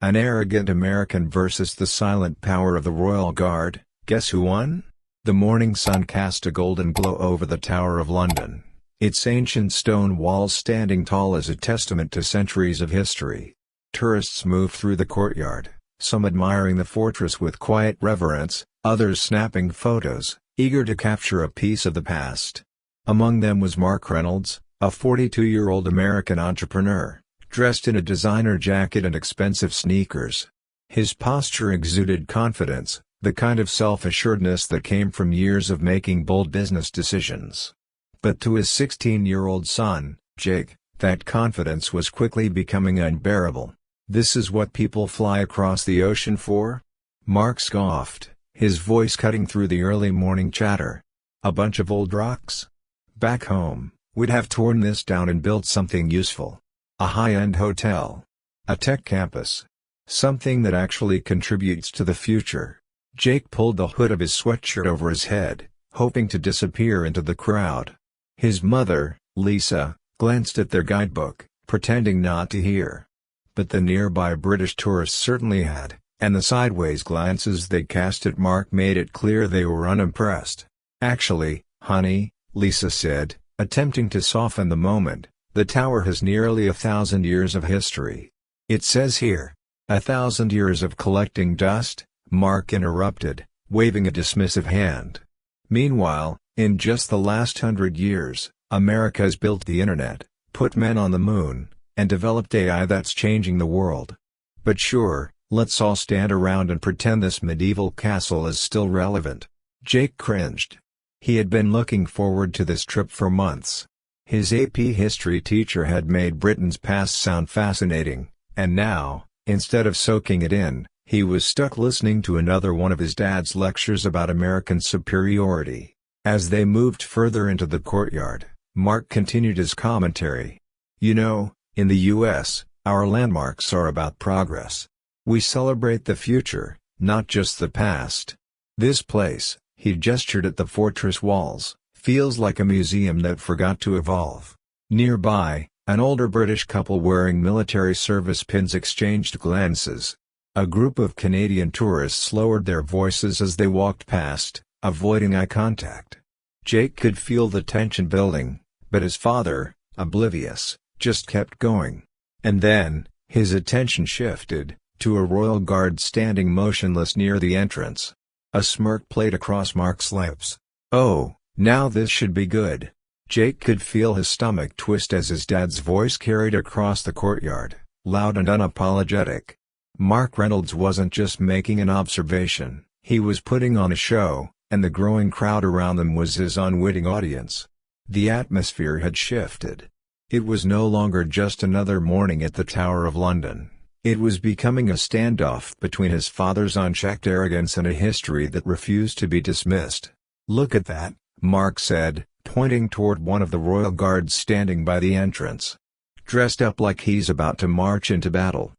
An arrogant American versus the silent power of the Royal Guard. Guess who won? The morning sun cast a golden glow over the Tower of London, its ancient stone walls standing tall as a testament to centuries of history. Tourists moved through the courtyard, some admiring the fortress with quiet reverence, others snapping photos, eager to capture a piece of the past. Among them was Mark Reynolds, a 42-year-old American entrepreneur, dressed in a designer jacket and expensive sneakers. His posture exuded confidence, the kind of self-assuredness that came from years of making bold business decisions. But to his 16-year-old son, Jake, that confidence was quickly becoming unbearable. "This is what people fly across the ocean for?" Mark scoffed, his voice cutting through the early morning chatter. "A bunch of old rocks? Back home, we'd have torn this down and built something useful. A high-end hotel. A tech campus. Something that actually contributes to the future." Jake pulled the hood of his sweatshirt over his head, hoping to disappear into the crowd. His mother, Lisa, glanced at their guidebook, pretending not to hear. But the nearby British tourists certainly had, and the sideways glances they cast at Mark made it clear they were unimpressed. "Actually, honey," Lisa said, attempting to soften the moment, "the tower has nearly 1,000 years of history." "It says here, 1,000 years of collecting dust," Mark interrupted, waving a dismissive hand. "Meanwhile, in just the last 100 years, America has built the internet, put men on the moon, and developed AI that's changing the world. But sure, let's all stand around and pretend this medieval castle is still relevant." Jake cringed. He had been looking forward to this trip for months. His AP history teacher had made Britain's past sound fascinating, and now, instead of soaking it in, he was stuck listening to another one of his dad's lectures about American superiority. As they moved further into the courtyard, Mark continued his commentary. "You know, in the US, our landmarks are about progress. We celebrate the future, not just the past. This place," he gestured at the fortress walls, "feels like a museum that forgot to evolve." Nearby, an older British couple wearing military service pins exchanged glances. A group of Canadian tourists lowered their voices as they walked past, avoiding eye contact. Jake could feel the tension building, but his father, oblivious, just kept going. And then, his attention shifted, to a Royal Guard standing motionless near the entrance. A smirk played across Mark's lips. "Oh, now this should be good." Jake could feel his stomach twist as his dad's voice carried across the courtyard, loud and unapologetic. Mark Reynolds wasn't just making an observation, he was putting on a show, and the growing crowd around them was his unwitting audience. The atmosphere had shifted. It was no longer just another morning at the Tower of London. It was becoming a standoff between his father's unchecked arrogance and a history that refused to be dismissed. "Look at that," Mark said, pointing toward one of the Royal Guards standing by the entrance. "Dressed up like he's about to march into battle.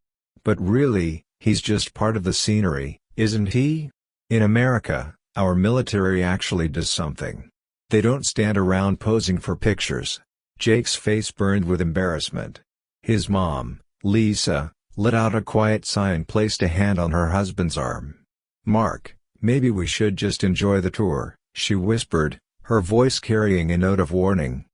But really, he's just part of the scenery, isn't he? In America, our military actually does something. They don't stand around posing for pictures." Jake's face burned with embarrassment. His mom, Lisa, let out a quiet sigh and placed a hand on her husband's arm. "Mark, maybe we should just enjoy the tour," she whispered, her voice carrying a note of warning.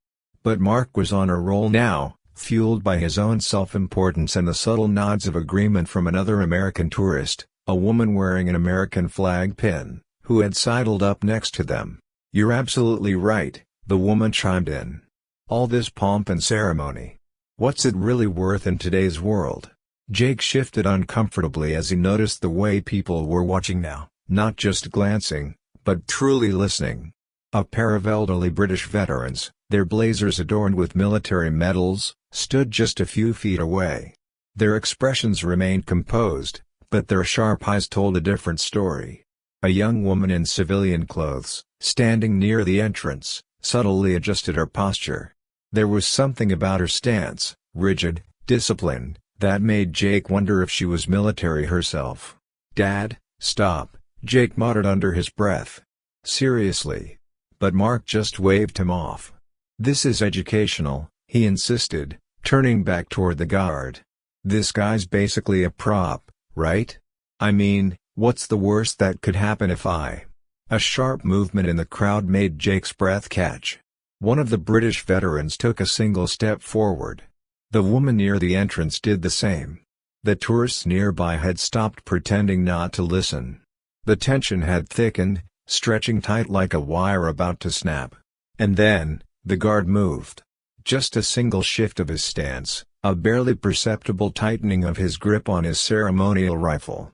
But Mark was on a roll now, fueled by his own self-importance and the subtle nods of agreement from another American tourist, a woman wearing an American flag pin, who had sidled up next to them. "You're absolutely right," the woman chimed in. "All this pomp and ceremony. What's it really worth in today's world?" Jake shifted uncomfortably as he noticed the way people were watching now, not just glancing, but truly listening. A pair of elderly British veterans, their blazers adorned with military medals, stood just a few feet away. Their expressions remained composed, but their sharp eyes told a different story. A young woman in civilian clothes, standing near the entrance, subtly adjusted her posture. There was something about her stance, rigid, disciplined, that made Jake wonder if she was military herself. "Dad, stop," Jake muttered under his breath. "Seriously." But Mark just waved him off. "This is educational," he insisted, turning back toward the guard. "This guy's basically a prop, right? I mean, what's the worst that could happen if I... A sharp movement in the crowd made Jake's breath catch. One of the British veterans took a single step forward. The woman near the entrance did the same. The tourists nearby had stopped pretending not to listen. The tension had thickened, stretching tight like a wire about to snap. And then, the guard moved. Just a single shift of his stance, a barely perceptible tightening of his grip on his ceremonial rifle.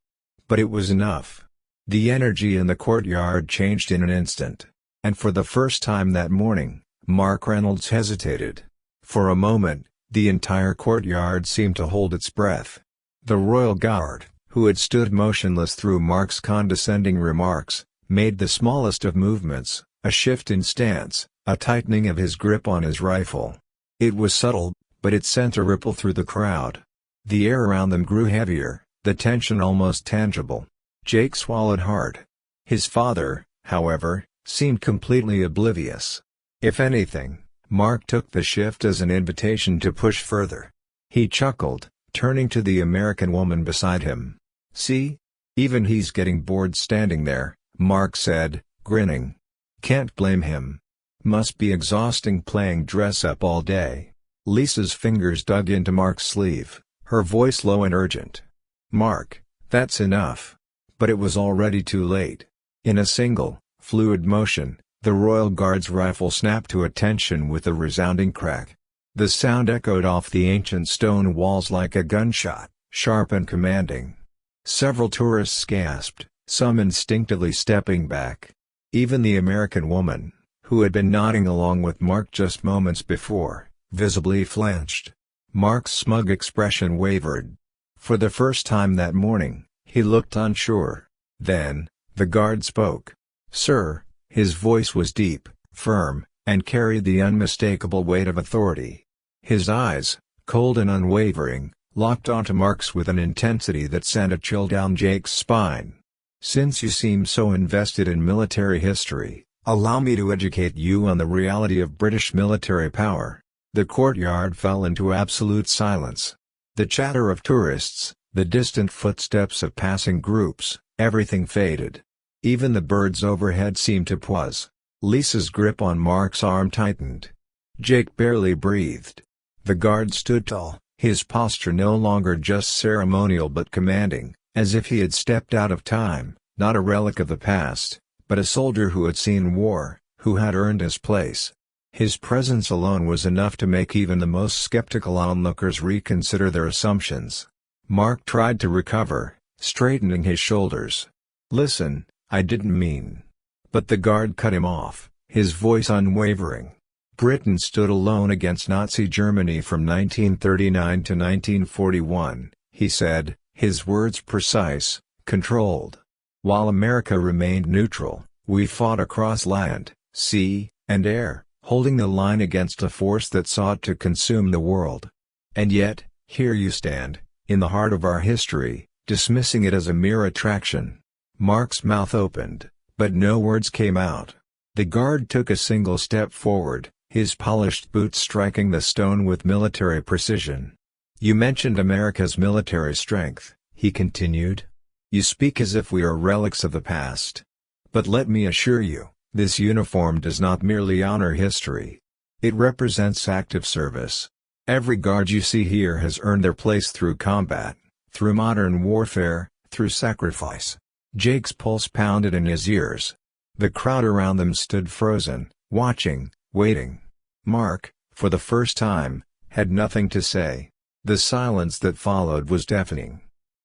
But it was enough. The energy in the courtyard changed in an instant. And for the first time that morning, Mark Reynolds hesitated. For a moment, the entire courtyard seemed to hold its breath. The Royal Guard, who had stood motionless through Mark's condescending remarks, made the smallest of movements, a shift in stance, a tightening of his grip on his rifle. It was subtle, but it sent a ripple through the crowd. The air around them grew heavier, the tension almost tangible. Jake swallowed hard. His father, however, seemed completely oblivious. If anything, Mark took the shift as an invitation to push further. He chuckled, turning to the American woman beside him. "See? Even he's getting bored standing there," Mark said, grinning. "Can't blame him. Must be exhausting playing dress-up all day." Lisa's fingers dug into Mark's sleeve, her voice low and urgent. "Mark, that's enough." But it was already too late. In a single, fluid motion, the Royal Guard's rifle snapped to attention with a resounding crack. The sound echoed off the ancient stone walls like a gunshot, sharp and commanding. Several tourists gasped, some instinctively stepping back. Even the American woman, who had been nodding along with Mark just moments before, visibly flinched. Mark's smug expression wavered. For the first time that morning, he looked unsure. Then, the guard spoke. "Sir," his voice was deep, firm, and carried the unmistakable weight of authority. His eyes, cold and unwavering, locked onto Mark's with an intensity that sent a chill down Jake's spine. "Since you seem so invested in military history, allow me to educate you on the reality of British military power." The courtyard fell into absolute silence. The chatter of tourists, the distant footsteps of passing groups, everything faded. Even the birds overhead seemed to pause. Lisa's grip on Mark's arm tightened. Jake barely breathed. The guard stood tall, his posture no longer just ceremonial but commanding, as if he had stepped out of time, not a relic of the past, but a soldier who had seen war, who had earned his place. His presence alone was enough to make even the most skeptical onlookers reconsider their assumptions. Mark tried to recover, straightening his shoulders. "Listen, I didn't mean..." But the guard cut him off, his voice unwavering. "Britain stood alone against Nazi Germany from 1939 to 1941, he said, his words precise, controlled. "While America remained neutral, we fought across land, sea, and air, holding the line against a force that sought to consume the world. And yet, here you stand, in the heart of our history, dismissing it as a mere attraction." Mark's mouth opened, but no words came out. The guard took a single step forward, his polished boots striking the stone with military precision. "You mentioned America's military strength," he continued. "You speak as if we are relics of the past. But let me assure you, this uniform does not merely honor history. It represents active service. Every guard you see here has earned their place through combat, through modern warfare, through sacrifice." Jake's pulse pounded in his ears. The crowd around them stood frozen, watching, waiting. Mark, for the first time, had nothing to say. The silence that followed was deafening.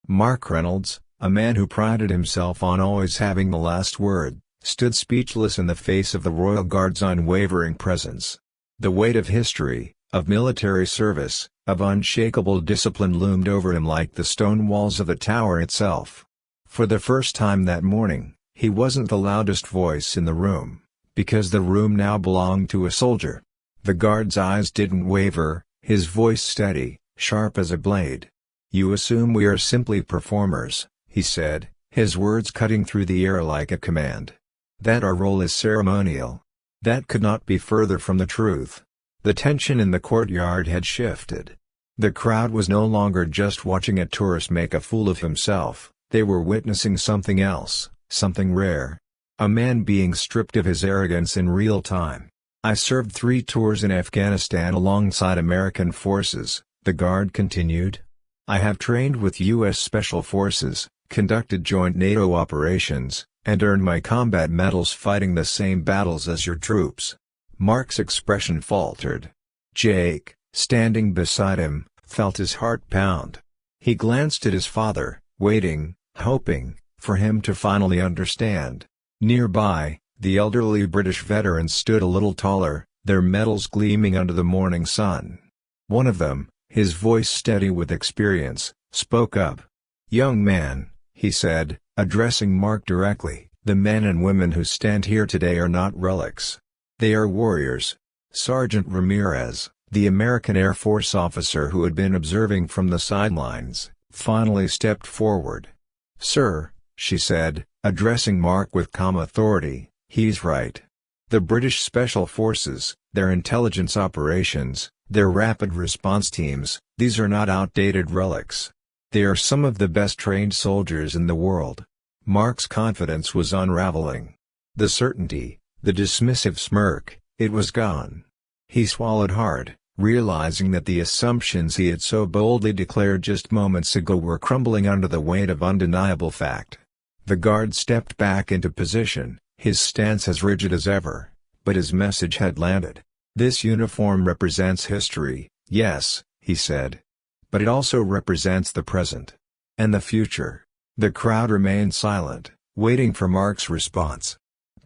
Mark Reynolds, a man who prided himself on always having the last word, stood speechless in the face of the Royal Guard's unwavering presence. The weight of history, of military service, of unshakable discipline loomed over him like the stone walls of the tower itself. For the first time that morning, he wasn't the loudest voice in the room, because the room now belonged to a soldier. The guard's eyes didn't waver, his voice steady, sharp as a blade. "You assume we are simply performers," he said, his words cutting through the air like a command. "That our role is ceremonial. That could not be further from the truth." The tension in the courtyard had shifted. The crowd was no longer just watching a tourist make a fool of himself, they were witnessing something else, something rare. A man being stripped of his arrogance in real time. "I served 3 tours in Afghanistan alongside American forces," the guard continued. "I have trained with U.S. Special Forces, conducted joint NATO operations, and earned my combat medals fighting the same battles as your troops." Mark's expression faltered. Jake, standing beside him, felt his heart pound. He glanced at his father, waiting, hoping, for him to finally understand. Nearby, the elderly British veterans stood a little taller, their medals gleaming under the morning sun. One of them, his voice steady with experience, spoke up. "Young man," he said, addressing Mark directly, "the men and women who stand here today are not relics. They are warriors." Sergeant Ramirez, the American Air Force officer who had been observing from the sidelines, finally stepped forward. "Sir," she said, addressing Mark with calm authority, "he's right. The British Special Forces, their intelligence operations, their rapid response teams, these are not outdated relics. They are some of the best trained soldiers in the world." Mark's confidence was unraveling. The certainty, the dismissive smirk, it was gone. He swallowed hard, realizing that the assumptions he had so boldly declared just moments ago were crumbling under the weight of undeniable fact. The guard stepped back into position, his stance as rigid as ever, but his message had landed. "This uniform represents history, yes," he said. "But it also represents the present. And the future." The crowd remained silent, waiting for Mark's response.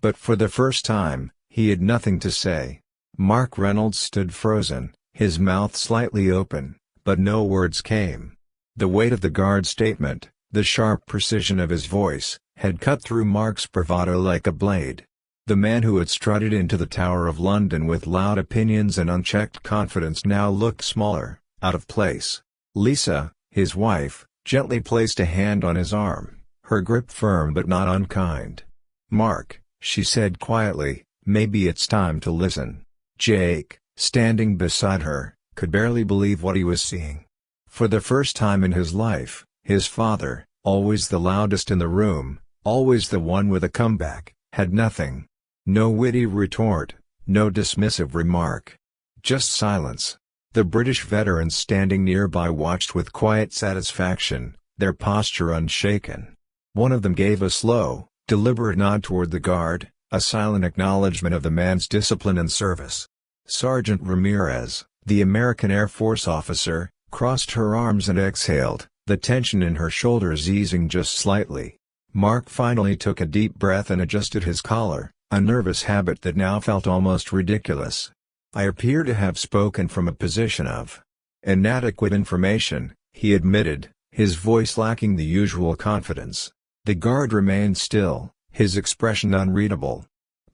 But for the first time, he had nothing to say. Mark Reynolds stood frozen, his mouth slightly open, but no words came. The weight of the guard's statement, the sharp precision of his voice, had cut through Mark's bravado like a blade. The man who had strutted into the Tower of London with loud opinions and unchecked confidence now looked smaller, out of place. Lisa, his wife, gently placed a hand on his arm, her grip firm but not unkind. "Mark," she said quietly, "maybe it's time to listen." Jake, standing beside her, could barely believe what he was seeing. For the first time in his life, his father, always the loudest in the room, always the one with a comeback, had nothing. No witty retort, no dismissive remark. Just silence. The British veterans standing nearby watched with quiet satisfaction, their posture unshaken. One of them gave a slow, deliberate nod toward the guard, a silent acknowledgement of the man's discipline and service. Sergeant Ramirez, the American Air Force officer, crossed her arms and exhaled, the tension in her shoulders easing just slightly. Mark finally took a deep breath and adjusted his collar, a nervous habit that now felt almost ridiculous. "I appear to have spoken from a position of inadequate information," he admitted, his voice lacking the usual confidence. The guard remained still, his expression unreadable.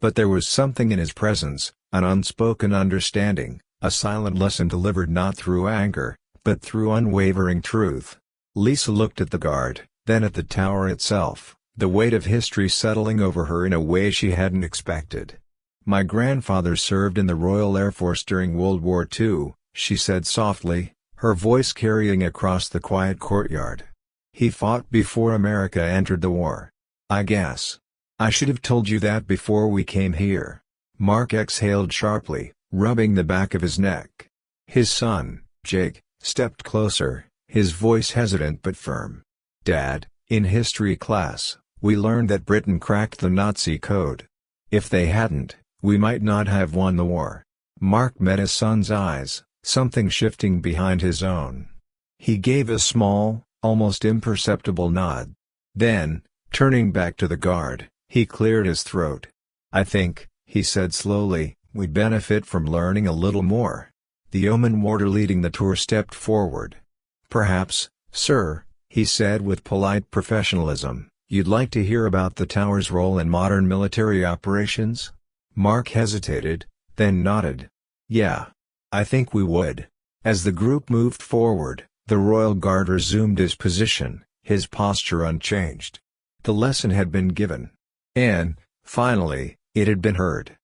But there was something in his presence, an unspoken understanding, a silent lesson delivered not through anger, but through unwavering truth. Lisa looked at the guard, then at the tower itself, the weight of history settling over her in a way she hadn't expected. "My grandfather served in the Royal Air Force during World War II, she said softly, her voice carrying across the quiet courtyard. "He fought before America entered the war. I guess I should have told you that before we came here." Mark exhaled sharply, rubbing the back of his neck. His son, Jake, stepped closer, his voice hesitant but firm. "Dad, in history class, we learned that Britain cracked the Nazi code. If they hadn't, we might not have won the war." Mark met his son's eyes, something shifting behind his own. He gave a small, almost imperceptible nod. Then, turning back to the guard, he cleared his throat. "I think," he said slowly, "we'd benefit from learning a little more." The yeoman warder leading the tour stepped forward. "Perhaps, sir," he said with polite professionalism, "you'd like to hear about the tower's role in modern military operations?" Mark hesitated, then nodded. "Yeah. I think we would." As the group moved forward, the Royal Guard resumed his position, his posture unchanged. The lesson had been given. And, finally, it had been heard.